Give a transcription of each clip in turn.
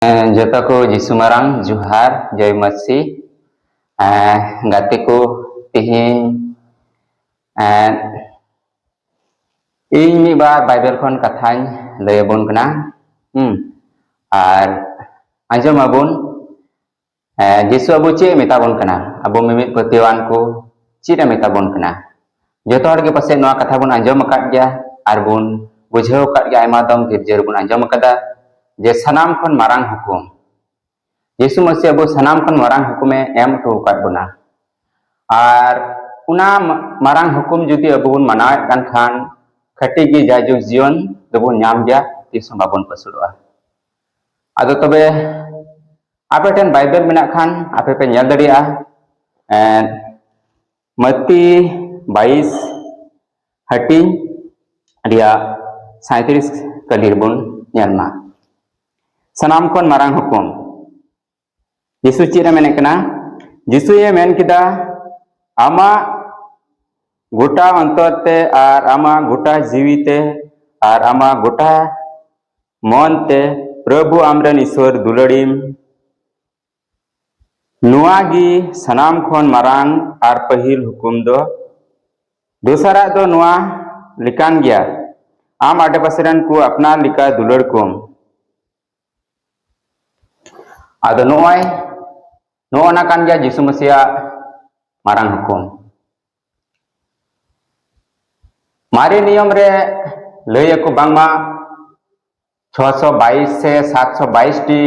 Jota ko Jisu Marang Juhar Jai Masih gate ko tihing ᱤᱧ ᱢᱤᱫᱵᱟᱨ Bible ᱠᱷᱚᱱ ᱠᱟᱛᱷᱟᱧ ᱞᱟᱹᱭ ᱟᱵᱚᱱ ᱠᱟᱱᱟ ᱟᱨ ᱟᱸᱡᱚᱢ ᱟᱵᱚᱱ ᱡᱤᱥᱩ ᱟᱵᱚ ᱪᱮᱫ ᱢᱮᱛᱟᱵᱚᱱ ᱠᱟᱱᱟ ᱟᱵᱚ ᱢᱤᱢᱤᱫ ᱯᱟᱹᱛᱭᱟᱹᱣᱟᱱ ᱠᱚ ᱪᱮᱫ ᱮ ᱢᱮᱛᱟᱵᱚᱱ ᱠᱟᱱᱟ ᱡᱚᱛᱚ ᱦᱚᱲ ᱜᱮ ᱯᱟᱥᱮᱡ ᱱᱚᱣᱟ ᱠᱟᱛᱷᱟ ᱵᱚᱱ ᱟᱸᱡᱚᱢ ᱟᱠᱟᱫ ᱜᱮᱭᱟ ᱟᱨ ᱵᱚᱱ ᱵᱩᱡᱷᱟᱹᱣ ᱟᱠᱟᱫ ᱜᱮᱭᱟ ᱟᱭᱢᱟ ᱫᱚᱢ ᱜᱤᱨᱡᱟᱹ ᱨᱮᱵᱚᱱ ᱟᱸᱡᱚᱢ ᱟᱠᱟᱫᱟ ᱡᱮ ᱥᱟᱱᱟᱢ ᱠᱷᱚᱱ ᱢᱟᱨᱟᱝ ᱦᱩᱠᱩᱢ ᱡᱤᱥᱩ ᱢᱟᱥᱤ ᱟᱵᱚ ᱥᱟᱱᱟᱢ ᱠᱷᱚᱱ ᱢᱟᱨᱟᱝ ᱦᱩᱠᱩᱢᱮ ᱮᱢ ᱦᱚᱴᱚ ᱟᱠᱟᱫ ᱵᱚᱱᱟ ᱟᱨ ᱚᱱᱟ ᱢᱟᱨᱟᱝ ᱦᱩᱠᱩᱢ ᱡᱩᱫᱤ ᱟᱵᱚ ᱵᱚᱱ ᱢᱟᱱᱟᱣᱮᱫ ᱠᱟᱱ ᱠᱷᱟᱱ ᱠᱷᱟᱹᱴᱤ ᱜᱮ ᱡᱟᱭᱡᱩᱜᱽ ᱡᱤᱭᱚᱱ ᱫᱚᱵᱚᱱ ᱧᱟᱢ ᱜᱮᱭᱟ ᱛᱤᱥ ᱦᱚᱸ ᱵᱟᱵᱚᱱ ᱯᱟᱹᱥᱩᱲᱚᱜᱼᱟ ᱟᱫᱚ ᱛᱚᱵᱮ ᱟᱯᱮ ᱴᱷᱮᱱ ᱵᱟᱭᱵᱮᱞ ᱢᱮᱱᱟᱜ ᱠᱷᱟᱱ ᱟᱯᱮ ᱯᱮ ᱧᱮᱞ ᱫᱟᱲᱮᱭᱟᱜᱼᱟ ᱢᱟᱛᱤ 22 ᱦᱟᱹᱴᱤᱧ ᱨᱮᱭᱟᱜ 37 ᱠᱟᱹᱞᱤ ᱨᱮᱵᱚᱱ ᱧᱮᱞ ᱢᱟ ᱥᱟᱱᱟᱢ ᱠᱷᱚᱱ ᱢᱟᱨᱟᱝ ᱦᱩᱠᱩᱢ ᱡᱤᱥᱩ ᱪᱮᱫ ᱮ ᱢᱮᱱᱮᱫ ᱠᱟᱱᱟ ᱡᱤᱥᱩᱭ ᱢᱮᱱ ᱠᱮᱫᱟ ᱟᱢᱟᱜ गोटा अंतर ते आर आमा गोटा जीवी ते आर आमा गोटा मन ते प्रभु आमरन ईश्वर दुलड़ीम नुआगी सनाम खन मारांग आर पहिल हुकुम दो दोसरा दो नुआ लिकान गया आम आडे पासेरन को अपना लिका दुलड़ कोम आदो नोय नोना कान गया यीशु मसीहा मारांग हुकुम मारे नियम रे लय को बांगमा 622 से 722 टी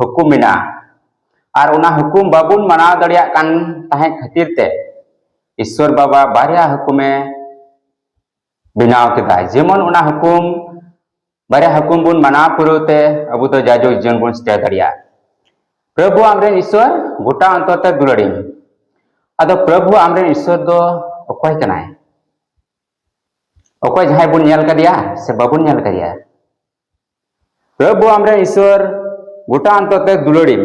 हुकुम मिना और उना हुकुम बाबुन मना दड़िया कान ताहे खातिर ते ईश्वर बाबा बारिया हुकुमे बिनाव केदा जेमन उना हुकुम बारिया हुकुम बुन मना पुरोते अबु तो जाजो जीवन बुन स्टे दड़िया प्रभु आमरे ईश्वर गोटा अंतते दुलड़ी अदो प्रभु आमरे ईश्वर दो अकय कनाय अकय जहाय बुन नेल कदिया से बाबुन नेल कदिया प्रभु आमरे ईश्वर गोटा अंतते दुलड़ी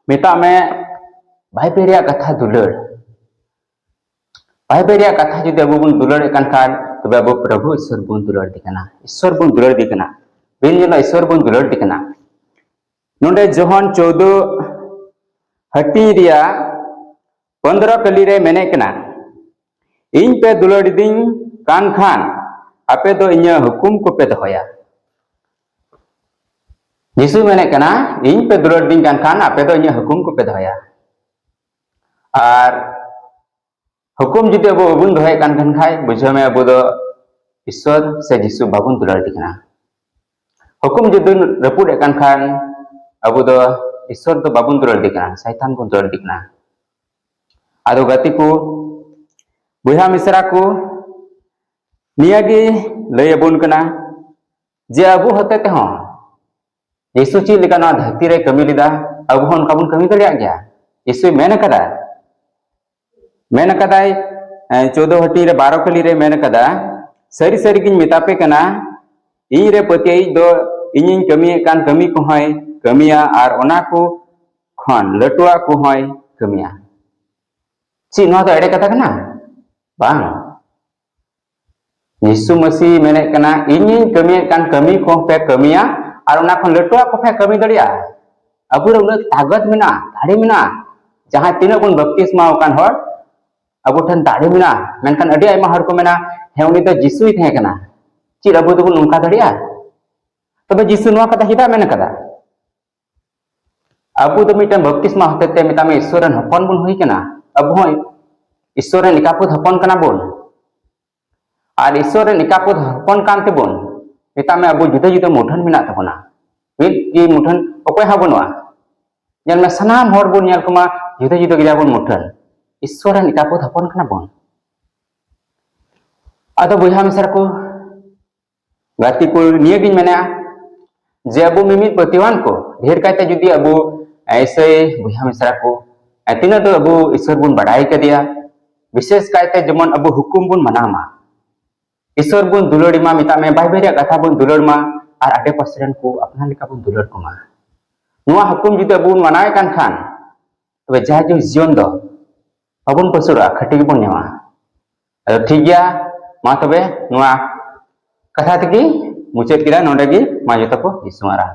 मेता में भाई पेरिया कथा दुलड़ भाई पेरिया कथा जुदि अबु बुन दुलड़ कान खान तबे अबु प्रभु ईश्वर बुन दुलड़ दिकना ईश्वर बुन दुलड़ दिकना बिन जेला ईश्वर बुन दुलड़ दिकना नोंडे जोहन 14 हटी रिया 15 कली रे मेने कना इन पे दुलड़ दिं कान खान आपे दो इन्या हुकुम को पे दहोया यीशु मेने कना इन पे दुलड़ दिं कान खान आपे दो इन्या हुकुम को पे दहोया और हुकुम जुदि अबो बाबुन दहोय कान खान खाय बुझो में अबो दो ईश्वर से यीशु बाबुन दुलड़ दिकना हुकुम जुदि रपुड कान खान अबो दो ईश्वर दो बाबुन दुलड़ दिकना शैतान बुन दुलड़ दिकना आदो गति को बुहा मिश्रा को नियागी लय अबुन कना जे अबु होते ते हो यीशु चीज लेका ना धरती रे कमी लिदा अबु हन काबुन कमी दड़िया गया यीशु मेन कदा 14 हटी रे 12 कली रे मेन कदा सरी सरी गिन मेतापे कना इन रे पतियै दो इनिन कमी कान कमी को होय कमिया आर ओना को खन लटुआ को होय कमिया ची नो तो एडे कथा कना बांग यीशु मसीह मेने कना इनिन कमी कान कमी को पे कमिया और उना खन लटुआ को पे कमी दड़िया अबु रे उना ताकत मेना दाड़ी मेना जहां तीना बन बपतिस्मा कान हर अबु ठन दाड़ी मेना मेनखान अडी आयमा हर को मेना हे उनी तो यीशु ही थे कना ची अबु तो उनका दड़िया तबे यीशु नोआ कथा हिदा मेन कदा अबु तो मिटन बपतिस्मा होते ते मिता में ईश्वरन हपन बुन होई कना अबु हो ईश्वरन निकापुत हपन कना बोन और ईश्वर निकापुत हपन कांते बोन मिता में अबु जुदा जुदा मुठन मिना तबना मित की मुठन अकय हा बनवा जन में सनाम हर बुन नेल कमा जुदा जुदा गिला बुन मुठन ईश्वर निकापुत हपन कना बोन आदो बुहा मिसर को गाती को नियगिन मेना जे अबु मिमित पतिवान को ढेर कायते जुदी अबु ऐसे बुहा मिसर को तीना तो अबु ईश्वर बुन बड़ाई कदिया विशेष कायते जमन अबु हुकुम बुन मनामा ईश्वर बुन दुलड़ी मा मिता में भाई बेरिया कथा बुन दुलड़ मा और आटे पासरन को अपना लेका बुन दुलड़ को मा नुआ हुकुम जुदि अबु बुन मनाए कान खान तबे जाजो जीवन दो अबुन पसुरा खटी बुन नेमा अदो ठीक गया मा तबे नुआ कथा तकी मुचाद किरा नोडे गी मा जतो को यीशु मारा